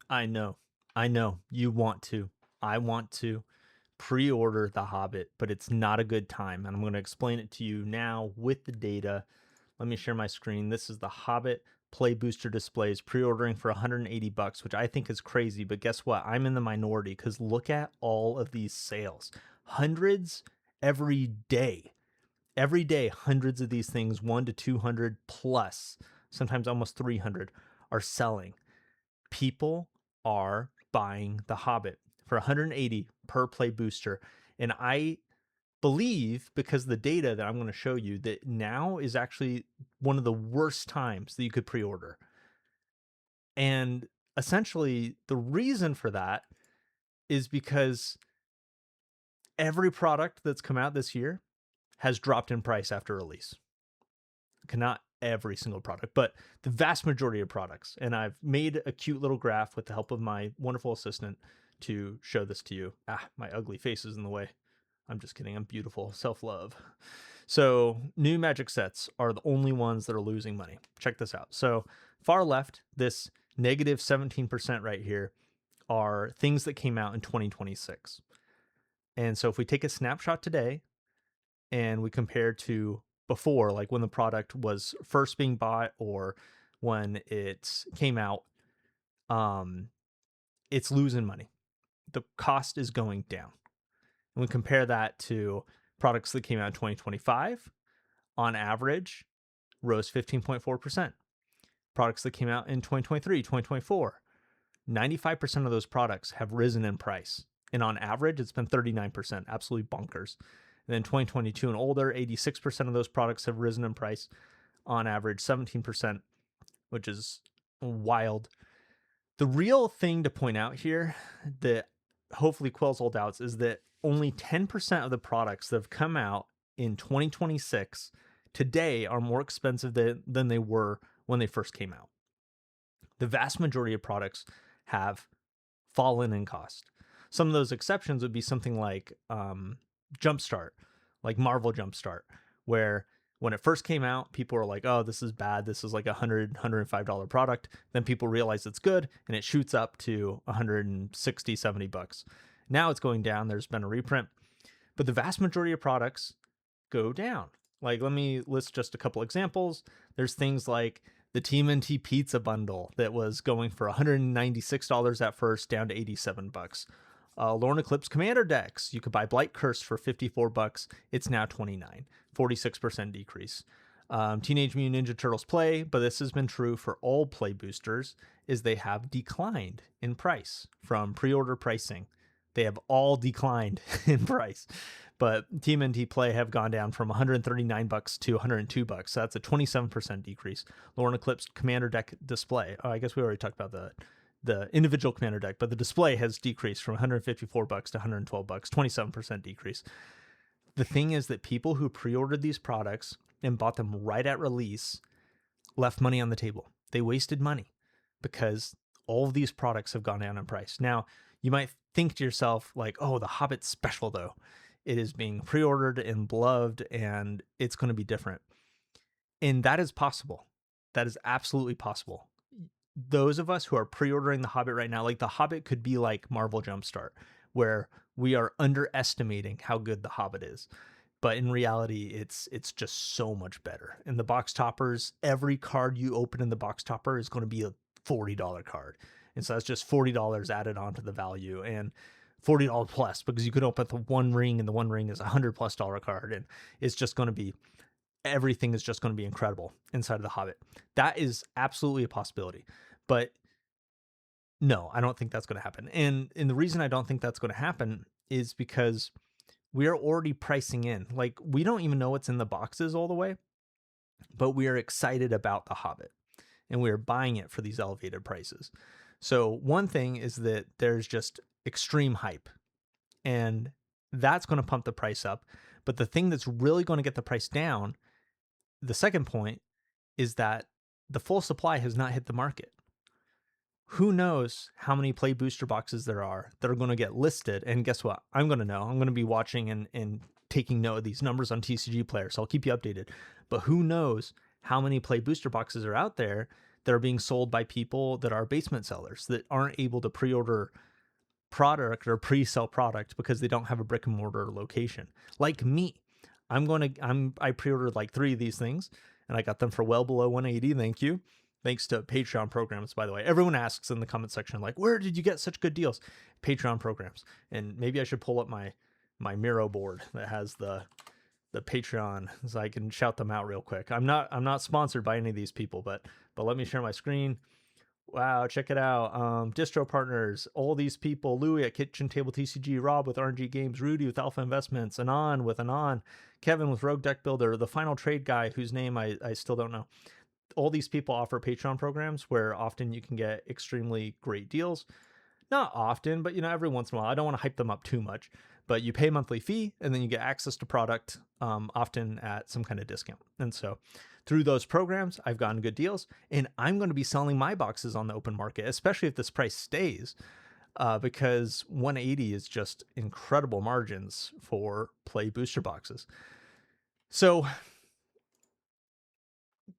I know. I know. You want to. I want to pre-order The Hobbit, but it's not a good time. And I'm going to explain it to you now with the data. Let me share my screen. This is The Hobbit Play Booster displays pre-ordering for 180 bucks, which I think is crazy, but guess what? I'm in the minority cuz look at all of these sales. Hundreds every day. Every day hundreds of these things, 1 to 200 plus, sometimes almost 300 are selling. People are buying The Hobbit for 180 per play booster. And I believe, because the data that I'm going to show you, that now is actually one of the worst times that you could pre-order. And essentially, the reason for that is because every product that's come out this year has dropped in price after release. Not every single product, but the vast majority of products. And I've made a cute little graph with the help of my wonderful assistant to show this to you. My ugly face is in the way. I'm just kidding. I'm beautiful. Self-love. So new Magic sets are the only ones that are losing money. Check this out. So far left, this negative 17% right here are things that came out in 2026. And so if we take a snapshot today and we compare to before, like when the product was first being bought or when it came out, it's losing money. The cost is going down. And we compare that to products that came out in 2025, on average, rose 15.4%. Products that came out in 2023, 2024, 95% of those products have risen in price. And on average, it's been 39%, absolutely bonkers. And then 2022 and older, 86% of those products have risen in price. On average, 17%, which is wild. The real thing to point out here that hopefully quells all doubts is that only 10% of the products that have come out in 2026 today are more expensive than they were when they first came out. The vast majority of products have fallen in cost. Some of those exceptions would be something like Jumpstart, like Marvel Jumpstart, where when it first came out, people were like, oh, this is bad. This is like $105 product. Then people realize it's good and it shoots up to 160, 70 bucks. Now it's going down. There's been a reprint, but the vast majority of products go down. Like, let me list just a couple examples. There's things like the TMNT pizza bundle that was going for $196 at first, down to 87 bucks. Lorna Eclipse Commander decks. You could buy Blight Curse for 54 bucks. It's now 29, 46% decrease. Teenage Mutant Ninja Turtles play, but this has been true for all play boosters, is they have declined in price from pre-order pricing. They have all declined in price, but TMNT play have gone down from 139 bucks to 102 bucks. So that's a 27% decrease. Lorna Eclipse Commander deck display. Oh, I guess we already talked about the individual commander deck, but the display has decreased from 154 bucks to 112 bucks, 27% decrease. The thing is that people who pre-ordered these products and bought them right at release left money on the table. They wasted money because all of these products have gone down in price. Now, you might think to yourself like, oh, the Hobbit special though, it is being pre-ordered and beloved and it's going to be different. And that is possible. That is absolutely possible. Those of us who are pre-ordering The Hobbit right now, like The Hobbit could be like Marvel Jumpstart, where we are underestimating how good The Hobbit is. But in reality, it's just so much better. And the box toppers, every card you open in the box topper is going to be a $40 card. And so that's just $40 added onto the value, and $40 plus, because you could open the one ring and the one ring is $100+ card. And it's just going to be, everything is just going to be incredible inside of The Hobbit. That is absolutely a possibility. But no, I don't think that's going to happen. And the reason I don't think that's going to happen is because we are already pricing in. Like, we don't even know what's in the boxes all the way, but we are excited about The Hobbit and we are buying it for these elevated prices. So one thing is that there's just extreme hype, and that's going to pump the price up. But the thing that's really going to get the price down, the second point, is that the full supply has not hit the market. Who knows how many play booster boxes there are that are going to get listed? And guess what? I'm going to know. I'm going to be watching and taking note of these numbers on TCG Player, so I'll keep you updated. But who knows how many play booster boxes are out there that are being sold by people that are basement sellers that aren't able to pre-order product or pre-sell product because they don't have a brick and mortar location. Like me, I pre-ordered like 3 of these things and I got them for well below 180. Thank you. Thanks to Patreon programs, by the way. Everyone asks in the comment section, like, where did you get such good deals? Patreon programs. And maybe I should pull up my Miro board that has the Patreon so I can shout them out real quick. I'm not sponsored by any of these people, but let me share my screen. Wow, check it out. Distro partners, all these people: Louis at Kitchen Table TCG, Rob with RNG Games, Rudy with Alpha Investments, Anon with Anon, Kevin with Rogue Deck Builder, the Final Trade guy whose name I still don't know. All these people offer Patreon programs where often you can get extremely great deals. Not often, but every once in a while. I don't want to hype them up too much, but you pay a monthly fee and then you get access to product, often at some kind of discount. And so through those programs, I've gotten good deals, and I'm going to be selling my boxes on the open market, especially if this price stays, because 180 is just incredible margins for play booster boxes. So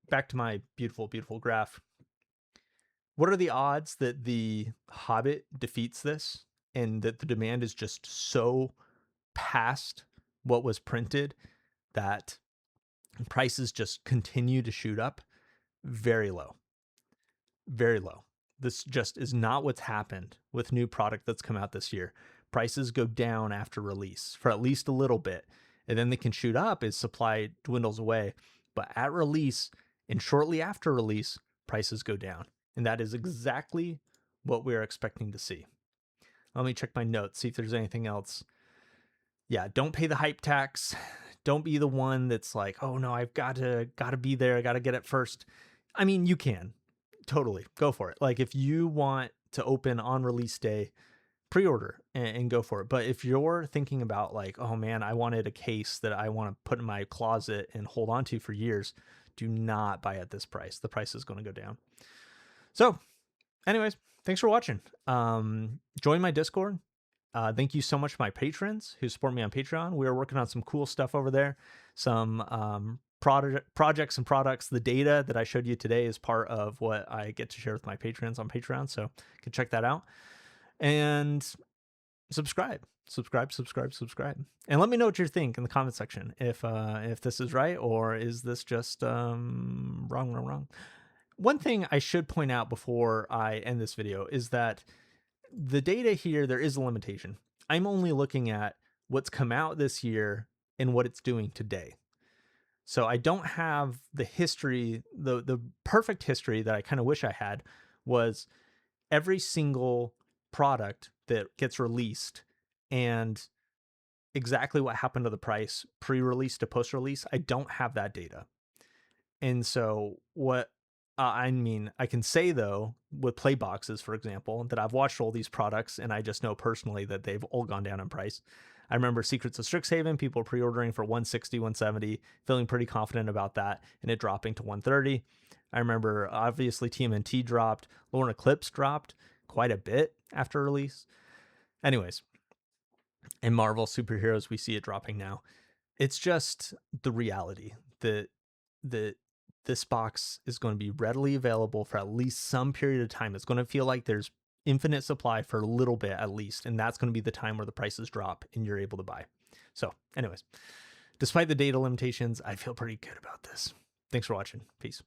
back to my beautiful, beautiful graph. What are the odds that the Hobbit defeats this and that the demand is just so past what was printed that prices just continue to shoot up? Very low. Very low. This just is not what's happened with new product that's come out this year. Prices go down after release for at least a little bit, and then they can shoot up as supply dwindles away. But at release and shortly after release, prices go down. And that is exactly what we're expecting to see. Let me check my notes, see if there's anything else. Yeah, don't pay the hype tax. Don't be the one that's like, oh no, I've got to be there. I got to get it first. I mean, you can totally go for it. Like if you want to open on release day, pre-order and go for it. But if you're thinking about like, oh man, I wanted a case that I want to put in my closet and hold on to for years, do not buy at this price. The price is going to go down. So anyways, thanks for watching. Join my Discord. Thank you so much to my patrons who support me on Patreon. We are working on some cool stuff over there. Some projects and products. The data that I showed you today is part of what I get to share with my patrons on Patreon. So you can check that out. And subscribe. And let me know what you think in the comment section. If this is right or is this just wrong. One thing I should point out before I end this video is that the data here, there is a limitation. I'm only looking at what's come out this year and what it's doing today. So I don't have the history, the perfect history that I kind of wish I had was every single product that gets released and exactly what happened to the price pre-release to post-release. I don't have that data. And so what I mean, I can say though, with play boxes, for example, that I've watched all these products and I just know personally that they've all gone down in price. I remember Secrets of Strixhaven, people pre-ordering for 160, 170, feeling pretty confident about that, and it dropping to 130. I remember obviously TMNT dropped, Lorna Eclipse dropped quite a bit after release. Anyways, and Marvel superheroes, we see it dropping now. It's just the reality that this box is going to be readily available for at least some period of time. It's going to feel like there's infinite supply for a little bit at least, and that's going to be the time where the prices drop and you're able to buy. So anyways, despite the data limitations, I feel pretty good about this. Thanks for watching. Peace.